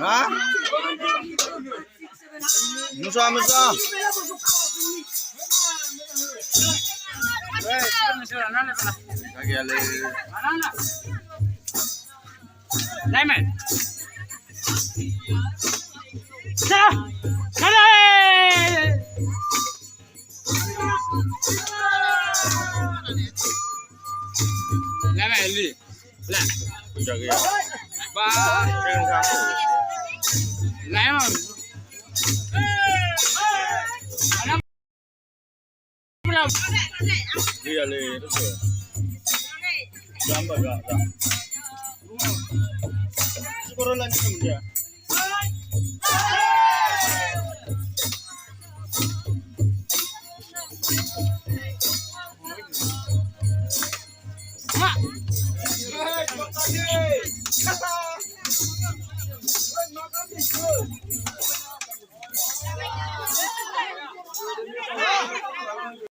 Hah? Musa. Lagi ale. Diamond. Sa. Kale. Lama ali. Lah. Jaga ya. Ba. Jangan kaku. Lama. Dia le itu. Gambar gak? Sekolah lanjut dia.